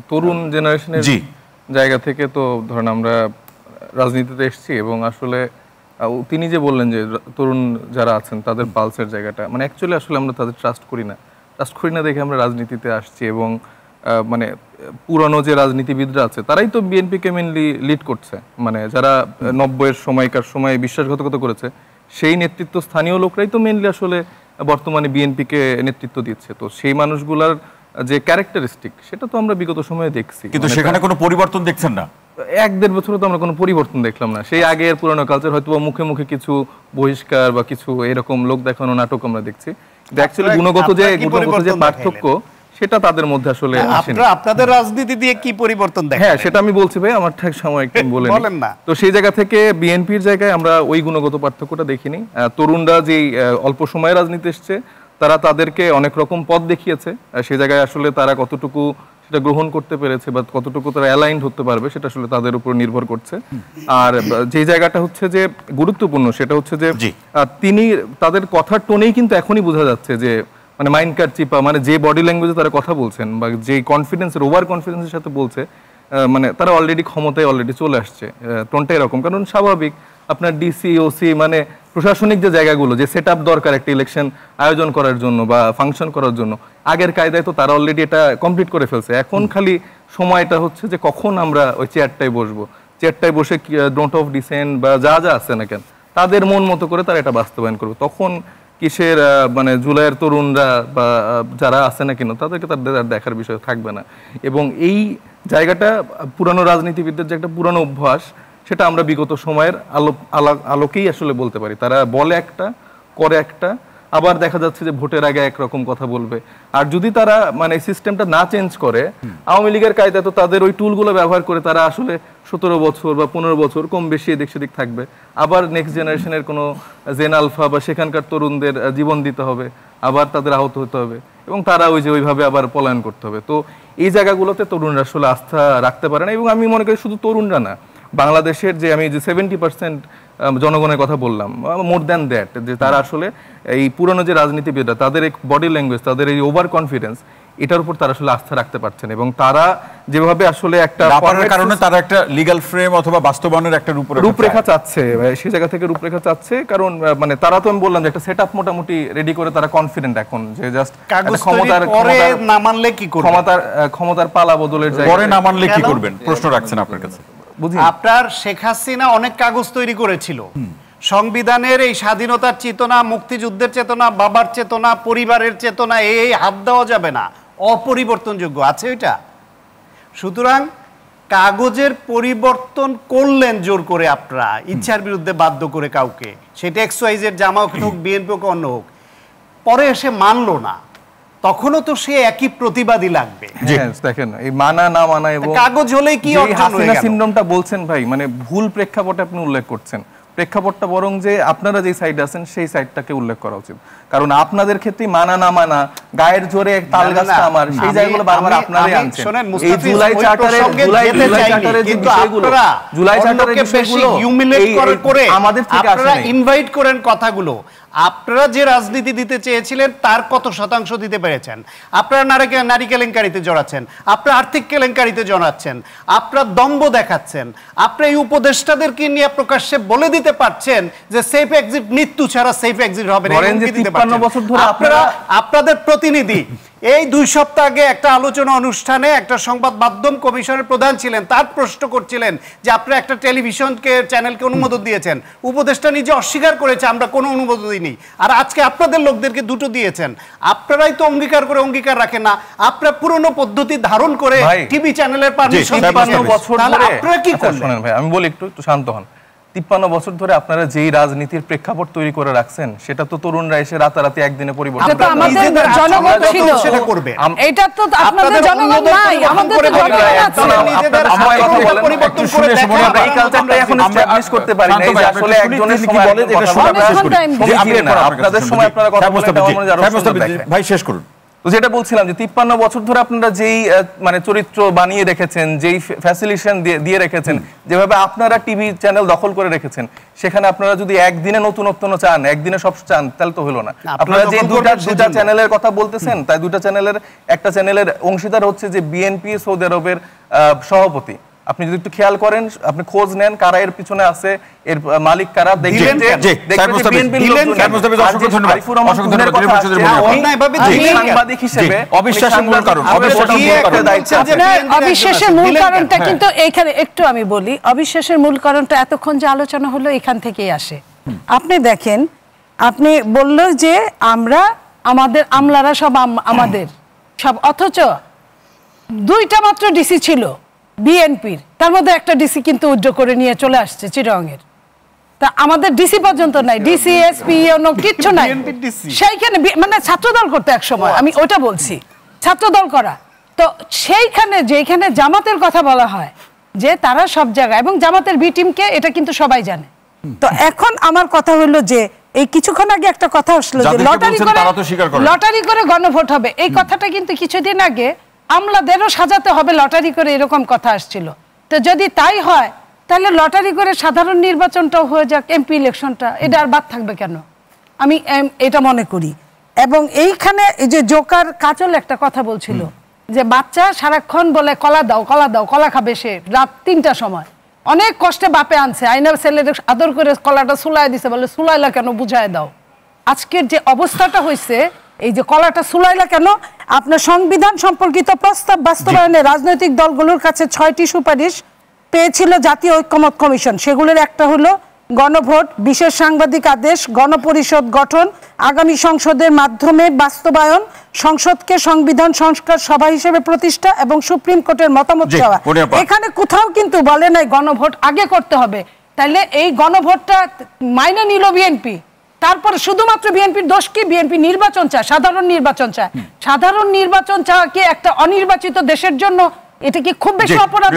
তরুণ জেনারেশনের জায়গা থেকে তো ধরেন আমরা রাজনীতিতে এসেছি এবং আসলে তিনি যে বললেন যে তরুণ যারা আছেন তাদের পালসের জায়গাটা মানে অ্যাকচুয়ালি আসলে আমরা তাদের ট্রাস্ট করি না দেখে আমরা রাজনীতিতে আসছি এবং মানে পুরানো যে রাজনীতিবিদরা আছে তারাই তো বিএনপিকে মেনলি লিড করছে মানে যারা 90-এর সময়কার সময় বিশ্বাসঘাতকতা করেছে সেই নেতৃত্ব স্থানীয় লোকরাই তো মেনলি আসলে বর্তমানে বিএনপিকে নেতৃত্ব দিচ্ছে তো সেই মানুষগুলার যে ক্যারেক্টারিস্টিক সেটা তো আমরা বিগত সময়ে দেখছি কিন্তু সেখানে কোনো পরিবর্তন দেখছেন না 1-1.5 বছরে তো আমরা কোনো পরিবর্তন দেখলাম না সেই আগের পুরানো কালচার হয়তো মুখে মুখে কিছু বহিষ্কার বা কিছু এরকম লোক দেখানো নাটক আমরা দেখছি কিন্তু অ্যাকচুয়ালি গুণগত যে পার্থক্য সেটা তাদের মধ্যে আসলে আপনাদের রাজনীতি দিয়ে কি পরিবর্তন দেখেন হ্যাঁ সেটা আমি বলছি ভাই আমার ঠিক সময় একটু বলেন না তো সেই জায়গা থেকে বিএনপির জায়গায় আমরা ওই গুণগত পার্থক্যটা দেখিনি তরুণরা যে অল্প সময়ে রাজনীতি এসেছে তারা তাদেরকে অনেক রকম পথ দেখিয়েছে সেই জায়গায় আসলে তারা কতটুকু সেটা গ্রহণ করতে পেরেছে বা কতটুকু তারা অ্যালাইন্ড হতে পারবে সেটা আসলে তাদের উপর নির্ভর করছে আর যে জায়গাটা হচ্ছে যে গুরুত্বপূর্ণ সেটা হচ্ছে যে তিনি তাদের কথার টোনেই কিন্তু এখনই বোঝা যাচ্ছে যে মানে মাইন্ড কাট চিপা মানে যে বডি ল্যাঙ্গুয়েজে তারা কথা বলছেন বা যে কনফিডেন্সের ওভার কনফিডেন্সের সাথে বলছে মানে তারা অলরেডি ক্ষমতায় অলরেডি চলে আসছে টোনটা এরকম কারণ স্বাভাবিক আপনার ডিসি ওসি মানে প্রশাসনিক যে জায়গাগুলো যে সেট আপ দরকার একটা ইলেকশন আয়োজন করার জন্য বা ফাংশন করার জন্য আগের কায়দায় তো তারা অলরেডি এটা কমপ্লিট করে ফেলছে এখন খালি সময়টা হচ্ছে যে কখন আমরা ওই চেয়ারটায় বসে ডোন্ট অফ ডিসেন্ট বা যা আছে না কেন তাদের মন মতো করে তারা এটা বাস্তবায়ন করবে তখন কিসের মানে জুলাইয়ের তরুণরা বা যারা আছে না কেন তাদেরকে তাদের দেখার বিষয় থাকবে না এবং এই জায়গাটা পুরানো রাজনীতিবিদদের যে একটা পুরানো অভ্যাস সেটা আমরা বিগত সময়ের আলোকেই আসলে বলতে পারি তারা বলে একটা করে একটা আবার দেখা যাচ্ছে যে ভোটের আগে একরকম কথা বলবে আর যদি তারা মানে সিস্টেমটা না চেঞ্জ করে আওয়ামী লীগের কায়দা তো তাদের ওই টুলগুলো ব্যবহার করে তারা আসলে 17 বছর বা 15 বছর কম বেশি এদিক সেদিক থাকবে আবার নেক্সট জেনারেশনের কোনো জেন আলফা বা সেখানকার তরুণদের জীবন দিতে হবে আবার তাদের আহত হতে হবে এবং তারা ওইভাবে আবার পলায়ন করতে হবে তো এই জায়গাগুলোতে তরুণরা আসলে আস্থা রাখতে পারে না এবং আমি মনে করি শুধু তরুণরা না বাংলাদেশের যে আমি যে 70% জনগণের কথা বললাম মোর দ্যান দ্যাট যে তারা আসলে এই পুরনো যে রাজনীতিবিদরা তাদের এক বডি ল্যাঙ্গুয়েজ তাদের এই ওভার কনফিডেন্স এটার উপর তারা আসলে আস্থা রাখতে পারছেন এবং তারা যেভাবে আসলে একটা কারণে তারা একটা লিগ্যাল ফ্রেম অথবা বাস্তবায়নের একটা রূপরেখা চাচ্ছে সেই জায়গা থেকে রূপরেখা চাচ্ছে কারণ মানে তারা তো আমি বললাম যে একটা সেটআপ মোটামুটি রেডি করে তারা কনফিডেন্ট এখন যে জাস্ট ক্ষমতার না মানলে কি করবে ক্ষমতার পালা বদলের জায়গায় পরে না মানলে কি করবেন প্রশ্ন রাখছেন আপনার কাছে আপনার শেখ হাসিনা অনেক কাগজ তৈরি করেছিল সংবিধানের এই স্বাধীনতার চেতনা মুক্তিযুদ্ধের চেতনা বাবার চেতনা পরিবারের চেতনা এই হাত দেওয়া যাবে না অপরিবর্তনযোগ্য আছে এটা সুতরাং কাগজের পরিবর্তন করলেন জোর করে আপনারা ইচ্ছার বিরুদ্ধে বাধ্য করে কাউকে সেটা XYZ জামাত হোক বিএনপি হোক অন্য হোক পরে এসে মানলো না তখনও তো সে একই প্রতিবাদী লাগবে দেখেন এই মানা না মানা এবং কাগজ হলেই কি হাসিনা সিনড্রোমটা বলছেন ভাই মানে ভুল প্রেক্ষাপটে আপনি উল্লেখ করছেন প্রেক্ষাপটটা বরং যে আপনারা যে সাইড আছেন সেই সাইডটাকে উল্লেখ করা উচিত কারণ আপনাদের ক্ষেত্রে মানা না মানা গায়ের জোরে তাল গাছটা আমার সেই জায়গাগুলো বারবার আপনারাই আনছেন এই জুলাই চার্টারে যে বিষয়গুলো জুলাই চার্টারে বিষয়গুলো হিউমিলেট করে আমাদের থেকে আপনারা ইনভাইট করেন কথাগুলো আপনারা যে রাজনীতি দিতে চেয়েছিলেন তার কত শতাংশ দিতে পেরেছেন আপনারা নারী কেলেঙ্কারিতে জড়াচ্ছেন আপনারা আর্থিক কেলেঙ্কারিতে জড়াচ্ছেন আপনারা দম্ভ দেখাচ্ছেন আপনারা এই উপদেষ্টাদেরকে নিয়ে প্রকাশ্যে বলে দিতে পারছেন যে সেফ এক্সিট মৃত্যু ছাড়া সেফ এক্সিট হবে না আপনারা আপনাদের প্রতিনিধি এই 2 সপ্তাহ আগে একটা আলোচনা অনুষ্ঠানে একটা সংবাদ মাধ্যম কমিশনের প্রধান ছিলেন তার প্রশ্ন করছিলেন যে আপনারা একটা টেলিভিশনকে চ্যানেলকে অনুমোদন দিয়েছেন উপদেষ্টা নিজে অস্বীকার করেছে আমরা কোনো অনুমোদন দিইনি আর আজকে আপনাদের লোকদেরকে দুটো দিয়েছেন আপনারাই তো অঙ্গীকার করে অঙ্গীকার রাখেন না আপনারা পুরনো পদ্ধতি ধারণ করে টিভি চ্যানেলের পারমিশন 53 বছর ধরে আপনারা কি করলেন ভাই আমি বলি একটু শান্ত হন 53 বছর ধরে আপনারা যেই রাজনীতির প্রেক্ষাপট তৈরি করে রাখছেন সেটা তো তরুণরা এসে রাতারাতি একদিনে পরিবর্তন এটা তো আমাদের জনগণ ছিল সেটা করবে এটা তো আপনাদের জনগণ নাই আমাদের তো জনগণ আছে নিজেদের পরিবর্তন করে দেখেন আমরা এই কালচারটা এখন এস্টাবলিশ করতে পারি না এই যে আসলে একজনের কি বলে এটা শোনা প্রয়াস করি যে আপনাদের সময় আপনারা কথা বলতে ভাই শেষ করুন তো যেটা বলছিলাম যে 53 বছর ধরে আপনারা যেই মানে চরিত্র বানিয়ে রেখেছেন, যেই ফ্যাসিলিটেশন দিয়ে রেখেছেন, যেভাবে আপনারা টিভি চ্যানেল দখল করে রেখেছেন, সেখানে আপনারা যদি একদিনে নতুনত্ব চান, একদিনে সব চান, তাহলে তো হলো না। আপনারা যে দুটা চ্যানেলের কথা বলতেছেন, তাই দুটা চ্যানেলের একটা চ্যানেলের অংশীদার হচ্ছে যে বিএনপি সৌদি আরবের সভাপতি। আপনি যদি একটু খেয়াল করেন, আপনি খোঁজ নেন কারা এর পিছনে আছে, এর মালিক কারা, দেখবেন যে সাংবাদিক হিসেবে অবিশ্বাসের মূল কারণ, অবিশ্বাসের মূল কারণটা কিন্তু এইখানে একটু আমি বলি, অবিশ্বাসের মূল কারণটা এতক্ষণ যে আলোচনা হলো এখান থেকেই আসে। আপনি দেখেন, আপনি বলল যে আমলারা সব আমাদের সব, অথচ 2টা মাত্র ডিসি ছিল বিএনপির, তার মধ্যে একটা ডিসি কিন্তু উইথড্র করে নিয়ে চলে আসছে চিটাগংয়ের। তা আমাদের ডিসি পর্যন্ত নাই, ডিসি এসপি কিচ্ছু নাই সেইখানে, মানে ছাত্রদল করতে এক সময়, আমি ওটা বলছি ছাত্রদল করা। তো সেইখানে যেখানে জামাতের কথা বলা হয় যে তারা সব জায়গায়, এবং জামাতের বি টিমকে এটা কিন্তু সবাই জানে। তো এখন আমার কথা হলো যে এই কিছুক্ষণ আগে একটা কথা আসলো যে লটারি করে গণভোট হবে, এই কথাটা কিন্তু কিছুদিন আগে আমলাদেরও সাজাতে হবে লটারি করে, এরকম কথা আসছিল। তো যদি তাই হয় তাহলে লটারি করে সাধারণ নির্বাচনটাও হয়ে যাক, এমপি ইলেকশনটা, এটা আর বাদ থাকবে কেন, আমি এটা মনে করি। এবং এইখানে এই যে জোকার কাজল একটা কথা বলছিল যে বাচ্চা সারাক্ষণ বলে কলা দাও কলা দাও, কলা খাবে সে রাত 3টার সময়, অনেক কষ্টে বাপে আনছে, আইনার ছেলের আদর করে কলাটা সুলাই দিছে, বলে সুলাইলা কেন বুঝায় দাও। আজকের যে অবস্থাটা হয়েছে, এই যে কলাটা সুলাইলা কেন, আপনার সংবিধান সম্পর্কিত প্রস্তাব বাস্তবায়নে রাজনৈতিক দলগুলোর কাছে 6টি সুপারিশ পেয়েছিল জাতীয় ঐক্যমত কমিশন। সেগুলোর একটা হলো গণভোট, বিশেষ সাংবাদিক আদেশ, গণপরিষদ গঠন, আগামী সংসদের মাধ্যমে বাস্তবায়ন, সংসদকে সংবিধান সংস্কার সভা হিসেবে প্রতিষ্ঠা এবং সুপ্রিম কোর্টের মতামত চাওয়া। এখানে কোথাও কিন্তু বলে নাই গণভোট আগে করতে হবে। তাইলে এই গণভোটটা মাইনে নিল বিএনপি, তারপরে শুধুমাত্র বিএনপির দোষ কি? বিএনপি নির্বাচন চায়, সাধারণ নির্বাচন চায়। সাধারণ নির্বাচন চাওয়া কি একটা অনির্বাচিত দেশের জন্য এটা কি খুব বেশি অপরাধ?